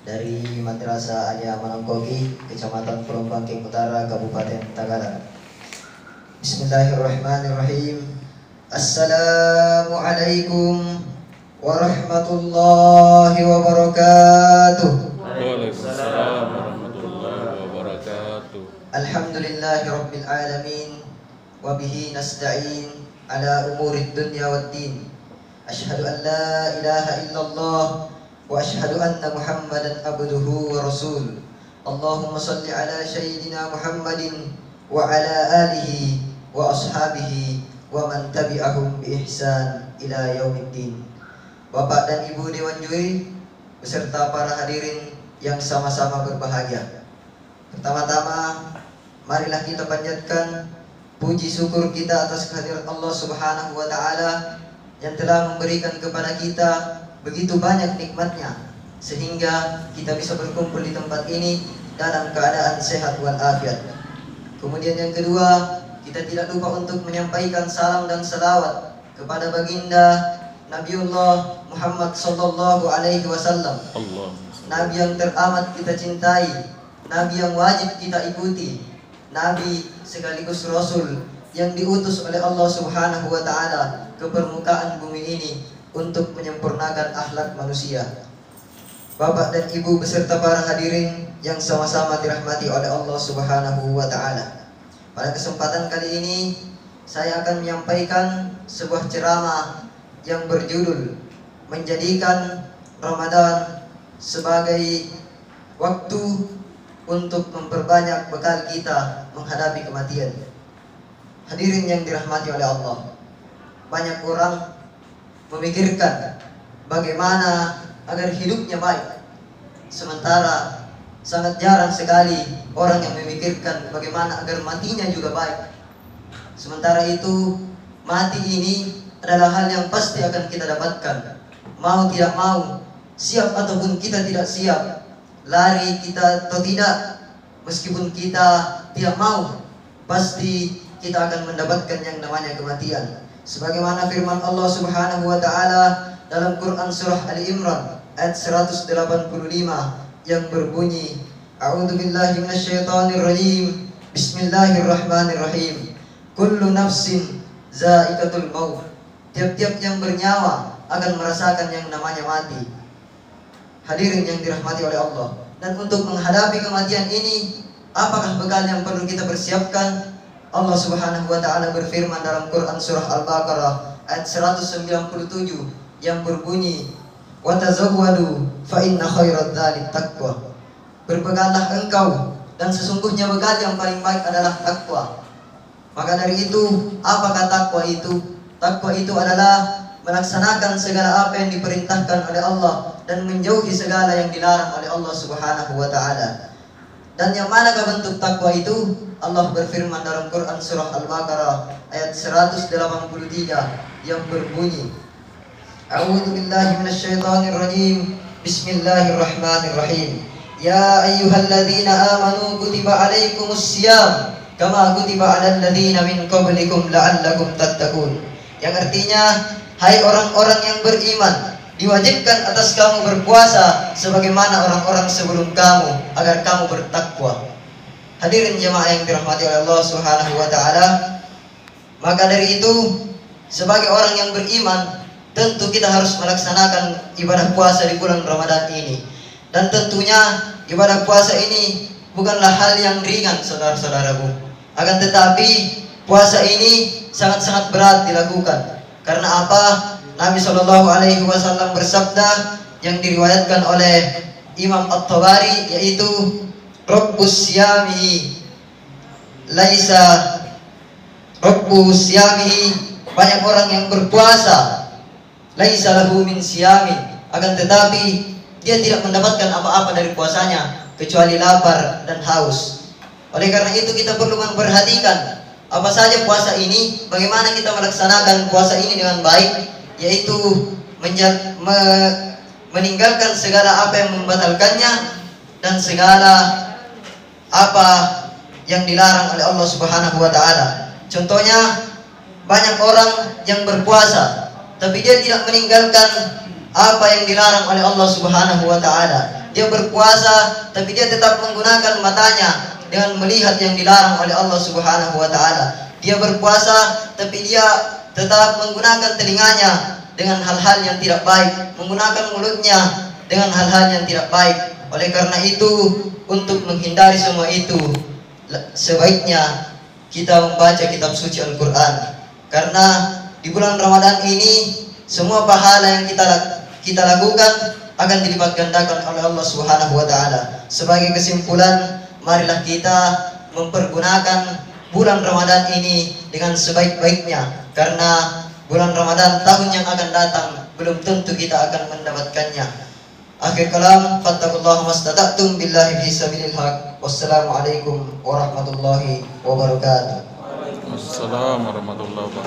dari Madrasah Alia Manangkogi, Kecamatan Pulau Bangking Utara, Kabupaten Tagalar. Bismillahirrahmanirrahim. Assalamualaikum warahmatullahi wabarakatuh. Waalaikumsalam warahmatullahi wabarakatuh. Alhamdulillahi rabbil alamin, wa bihi nasta'in ala umurid dunya waddin. Asyhadu an la ilaha illallah wa asyhadu anna Muhammadan abduhu wa rasul. Allahumma salli ala sayyidina Muhammadin wa ala alihi wa ashabihi wa man tabi'ahum bi ihsan ila yaumiddin. Bapak dan Ibu Dewan Juri beserta para hadirin yang sama-sama berbahagia. Pertama-tama, marilah kita panjatkan puji syukur kita atas kehadiran Allah Subhanahu wa taala yang telah memberikan kepada kita begitu banyak nikmatnya sehingga kita bisa berkumpul di tempat ini dalam keadaan sehat walafiat. Kemudian yang kedua, kita tidak lupa untuk menyampaikan salam dan salawat kepada baginda Nabiullah Muhammad sallallahu alaihi wasallam. Nabi yang teramat kita cintai, Nabi yang wajib kita ikuti, Nabi sekaligus Rasul yang diutus oleh Allah Subhanahu wa taala ke permukaan bumi ini untuk menyempurnakan akhlak manusia. Bapak dan Ibu beserta para hadirin yang sama-sama dirahmati oleh Allah Subhanahu wa taala. Pada kesempatan kali ini saya akan menyampaikan sebuah ceramah yang berjudul menjadikan Ramadan sebagai waktu untuk memperbanyak bekal kita menghadapi kematian. Hadirin yang dirahmati oleh Allah, banyak orang memikirkan bagaimana agar hidupnya baik, sementara sangat jarang sekali orang yang memikirkan bagaimana agar matinya juga baik. Sementara itu, mati ini adalah hal yang pasti akan kita dapatkan. Mau tidak mau, siap ataupun kita tidak siap, lari kita atau tidak, meskipun kita tidak mau, pasti kita akan mendapatkan yang namanya kematian. Sebagaimana firman Allah Subhanahu wa taala dalam Quran surah Ali Imran ayat 185 yang berbunyi, A'udzubillahi minasyaitonir rajim. Bismillahirrahmanirrahim. Kullu nafsin za'iqatul maut. Tiap-tiap yang bernyawa akan merasakan yang namanya mati. Hadirin yang dirahmati oleh Allah. Dan untuk menghadapi kematian ini, apakah bekal yang perlu kita persiapkan? Allah Subhanahu wa taala berfirman dalam Quran surah Al-Baqarah ayat 197 yang berbunyi, "Wa tazawwadu fa inna khairadz dzalik taqwa." Berbekallah engkau, dan sesungguhnya bekal yang paling baik adalah takwa. Maka dari itu, apakah takwa itu? Takwa itu adalah melaksanakan segala apa yang diperintahkan oleh Allah dan menjauhi segala yang dilarang oleh Allah Subhanahu wa taala. Dan yang manakah bentuk takwa itu? Allah berfirman dalam Quran surah Al-Baqarah ayat 183 yang berbunyi, A'udzu billahi minasyaitonir rajim. Bismillahirrahmanirrahim. Ya ayyuhalladzina amanu kutiba alaikumus syiyam kama kutiba alal ladzina min qablikum la'allakum tattaqun. Yang artinya, hai orang-orang yang beriman, diwajibkan atas kamu berpuasa sebagaimana orang-orang sebelum kamu agar kamu bertakwa. Hadirin jemaah yang dirahmati oleh Allah Subhanahu wa taala, maka dari itu sebagai orang yang beriman tentu kita harus melaksanakan ibadah puasa di bulan Ramadan ini. Dan tentunya ibadah puasa ini bukanlah hal yang ringan saudara-saudaraku. Akan tetapi puasa ini sangat-sangat berat dilakukan. Karena apa? Nabi Shallallahu alaihi wasallam bersabda yang diriwayatkan oleh Imam At-Tabari, yaitu Rabbus siyami laisa Rabbus siyami, banyak orang yang berpuasa laisa lahu min siyami, akan tetapi dia tidak mendapatkan apa-apa dari puasanya kecuali lapar dan haus. Oleh karena itu kita perlu memperhatikan apa saja puasa ini, bagaimana kita melaksanakan puasa ini dengan baik, yaitu meninggalkan segala apa yang membatalkannya dan segala apa yang dilarang oleh Allah Subhanahu wa taala. Contohnya, banyak orang yang berpuasa tapi dia tidak meninggalkan apa yang dilarang oleh Allah Subhanahu wa taala. dia berpuasa tapi dia tetap menggunakan matanya dengan melihat yang dilarang oleh Allah Subhanahu wa taala. Dia berpuasa tapi dia tetap menggunakan telinganya dengan hal-hal yang tidak baik, menggunakan mulutnya dengan hal-hal yang tidak baik. Oleh karena itu, untuk menghindari semua itu, sebaiknya kita membaca kitab suci Al-Quran. Karena di bulan Ramadan ini semua pahala yang kita lakukan akan dilipat gandakan oleh Allah Subhanahu wa taala. Sebagai kesimpulan, marilah kita mempergunakan bulan Ramadan ini dengan sebaik-baiknya, karena bulan Ramadan tahun yang akan datang belum tentu kita akan mendapatkannya. Akhir kalam, fattaqullaha mastata'tum billahi fi sabilil haq. Wassalamualaikum warahmatullahi wabarakatuh. Assalamualaikum warahmatullahi wabarakatuh.